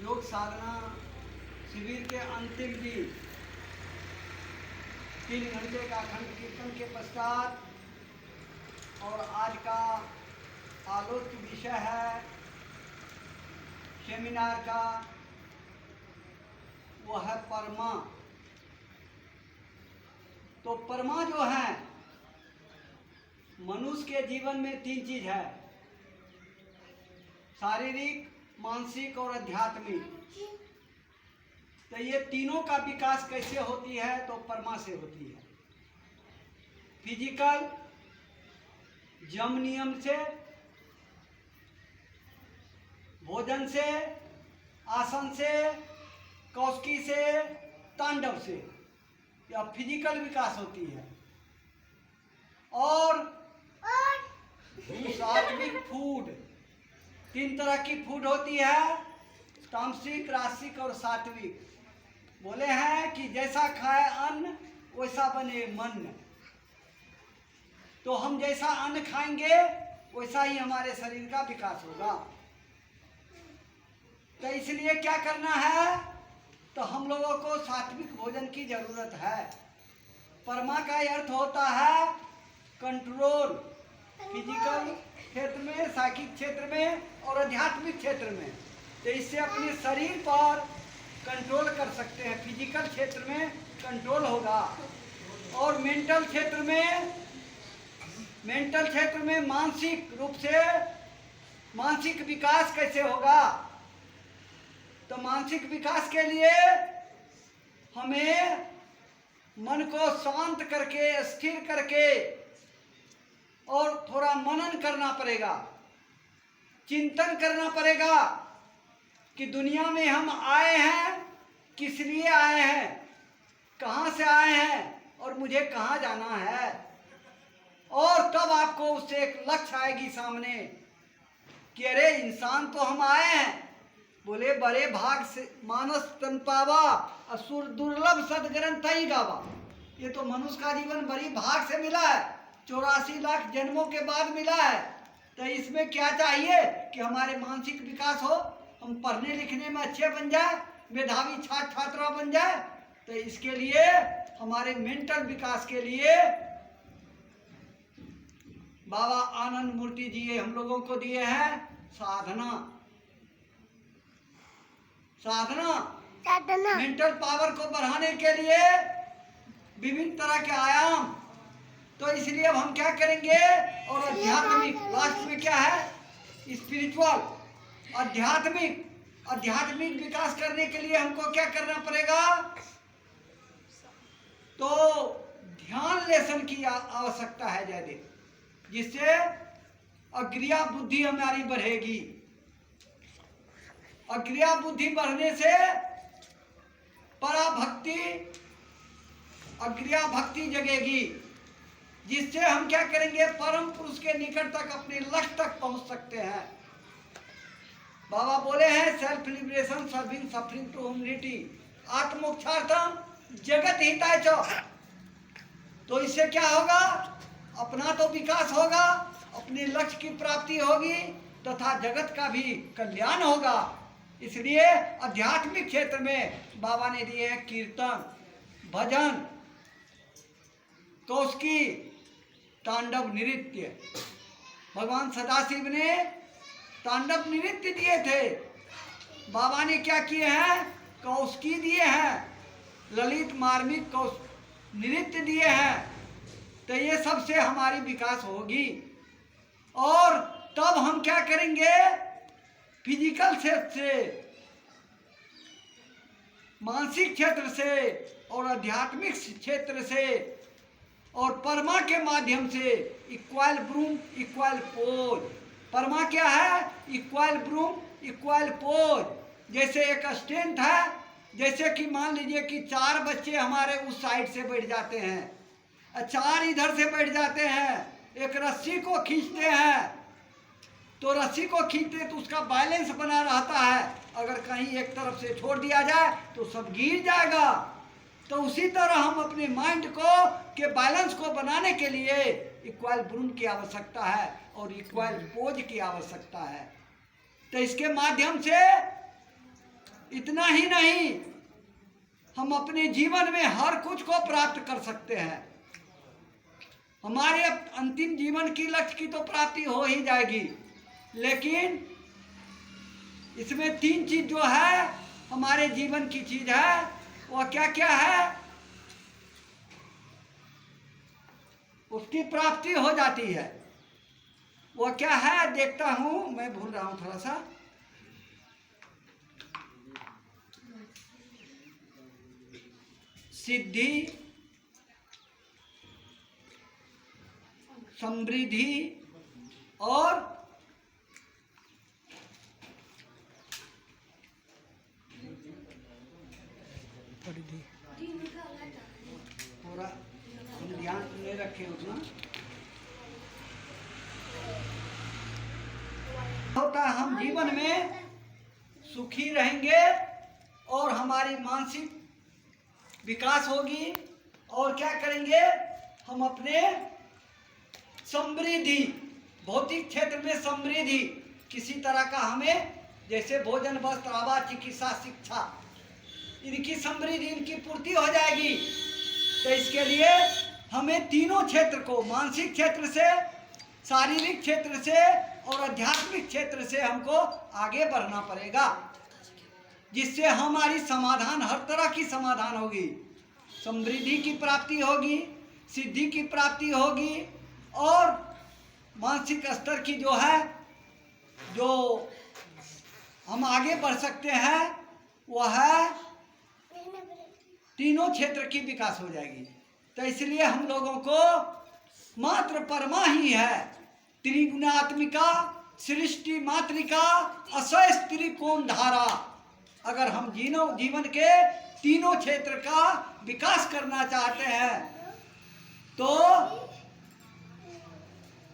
योग साधना शिविर के अंतिम दिन 3 घंटे का अखंड कीर्तन के पश्चात और आज का आलोच्य विषय है सेमिनार का, वो है परमा। तो परमा जो है मनुष्य के जीवन में 3 चीज है, शारीरिक, मानसिक और आध्यात्मिक। तो ये तीनों का विकास कैसे होती है? तो परमा से होती है। फिजिकल यम नियम से, भोजन से, आसन से, कौशकी से, तांडव से, या फिजिकल विकास होती है। और सात्विक फूड, 3 तरह की फूड होती है, तामसिक, रासिक और सात्विक। बोले हैं कि जैसा खाए अन्न वैसा बने मन। तो हम जैसा अन्न खाएंगे वैसा ही हमारे शरीर का विकास होगा। तो इसलिए क्या करना है? तो हम लोगों को सात्विक भोजन की जरूरत है। परमा का अर्थ होता है कंट्रोल, फिजिकल क्षेत्र में, साइकिक क्षेत्र में और आध्यात्मिक क्षेत्र में। तो इससे अपने शरीर पर कंट्रोल कर सकते हैं। फिजिकल क्षेत्र में कंट्रोल होगा और मेंटल क्षेत्र में मानसिक रूप से मानसिक विकास कैसे होगा? तो मानसिक विकास के लिए हमें मन को शांत करके, स्थिर करके और थोड़ा मनन करना पड़ेगा, चिंतन करना पड़ेगा कि दुनिया में हम आए हैं, किस लिए आए हैं, कहाँ से आए हैं और मुझे कहाँ जाना है। और तब आपको उससे एक लक्ष्य आएगी सामने कि अरे इंसान तो हम आए हैं। बोले बड़े भाग से मानस तन पावा, असुर दुर्लभ सदग्रंथ ही गावा। ये तो मनुष्य का जीवन बड़ी भाग से मिला है, 84 लाख जन्मों के बाद मिला है। तो इसमें क्या चाहिए कि हमारे मानसिक विकास हो, हम पढ़ने लिखने में अच्छे बन जाए, मेधावी छात्र छात्रा बन जाए। तो इसके लिए हमारे मेंटल विकास के लिए बाबा आनंद मूर्ति जी हम लोगों को दिए हैं साधना। मेंटल पावर को बढ़ाने के लिए विभिन्न तरह के आयाम। तो इसलिए अब हम क्या करेंगे? और आध्यात्मिक, लास्ट में क्या है? स्पिरिचुअल, आध्यात्मिक विकास करने के लिए हमको क्या करना पड़ेगा? तो ध्यान लेसन की आवश्यकता है ज्यादा, जिससे अग्रिया बुद्धि हमारी बढ़ेगी। अग्रिया बुद्धि बढ़ने से पराभक्ति, अग्रिया भक्ति जगेगी, जिससे हम क्या करेंगे? परम पुरुष के निकट तक, अपने लक्ष्य तक पहुंच सकते हैं। बाबा बोले हैं self liberation serving suffering to humanity, आत्मोक्षार्थम जगत हिताय च। तो इससे क्या होगा? अपना तो विकास होगा, अपने लक्ष्य की प्राप्ति होगी तथा जगत का भी कल्याण होगा। इसलिए आध्यात्मिक क्षेत्र में बाबा ने दिए हैं कीर्तन, भजन, कौशकी, तांडव नृत्य। भगवान सदाशिव ने तांडव नृत्य दिए थे, बाबा ने क्या किए हैं? कौशकी दिए हैं, ललित मार्मिक नृत्य दिए हैं। तो ये सबसे हमारी विकास होगी। और तब हम क्या करेंगे? फिजिकल क्षेत्र से, मानसिक क्षेत्र से और आध्यात्मिक क्षेत्र से और परमा के माध्यम से इक्वल ब्रूम इक्वल पोज। परमा क्या है? इक्वल ब्रूम इक्वल पोज। जैसे एक स्ट्रेंथ है, जैसे कि मान लीजिए कि 4 बच्चे हमारे उस साइड से बैठ जाते हैं, 4 इधर से बैठ जाते हैं, एक रस्सी को खींचते हैं। तो रस्सी को खींचते तो उसका बैलेंस बना रहता है, अगर कहीं एक तरफ से छोड़ दिया जाए तो सब गिर जाएगा। तो उसी तरह हम अपने माइंड को के बैलेंस को बनाने के लिए इक्वल ब्रूम की आवश्यकता है और इक्वल पोज की आवश्यकता है। तो इसके माध्यम से इतना ही नहीं, हम अपने जीवन में हर कुछ को प्राप्त कर सकते हैं। हमारे अंतिम जीवन की लक्ष्य की तो प्राप्ति हो ही जाएगी, लेकिन इसमें 3 चीज जो है हमारे जीवन की चीज है, वह क्या क्या है, उसकी प्राप्ति हो जाती है। वो क्या है देखता हूं, मैं भूल रहा हूं थोड़ा सा। सिद्धि, समृद्धि और थोड़ा हम ध्यान नहीं रखे उतना होता है। हम जीवन में सुखी रहेंगे और हमारी मानसिक विकास होगी, और क्या करेंगे, हम अपने समृद्धि, भौतिक क्षेत्र में समृद्धि किसी तरह का हमें, जैसे भोजन, वस्त्र, आवास, चिकित्सा, शिक्षा, इनकी समृद्धि, इनकी पूर्ति हो जाएगी। तो इसके लिए हमें तीनों क्षेत्र को, मानसिक क्षेत्र से, शारीरिक क्षेत्र से और आध्यात्मिक क्षेत्र से हमको आगे बढ़ना पड़ेगा, जिससे हमारी समाधान, हर तरह की समाधान होगी। समृद्धि की प्राप्ति होगी, सिद्धि की प्राप्ति होगी, और मानसिक स्तर की जो है, जो हम आगे बढ़ सकते हैं, वह है तीनों क्षेत्र की विकास हो जाएगी। तो इसलिए हम लोगों को मात्र परमा ही है, त्रिगुणात्मिका सृष्टि मातृका अशेष त्रिकोण धारा। अगर हम जीवन के तीनों क्षेत्र का विकास करना चाहते हैं तो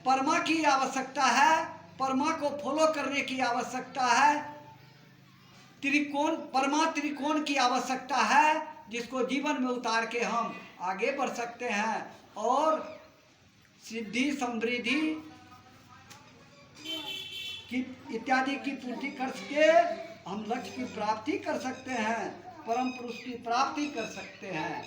परमा की आवश्यकता है, परमा को फॉलो करने की आवश्यकता है, त्रिकोण, परमा त्रिकोण की आवश्यकता है, जिसको जीवन में उतार के हम आगे बढ़ सकते हैं और सिद्धि, समृद्धि की इत्यादि की पूर्ति करके हम लक्ष्य की प्राप्ति कर सकते हैं, परम पुरुष की प्राप्ति कर सकते हैं।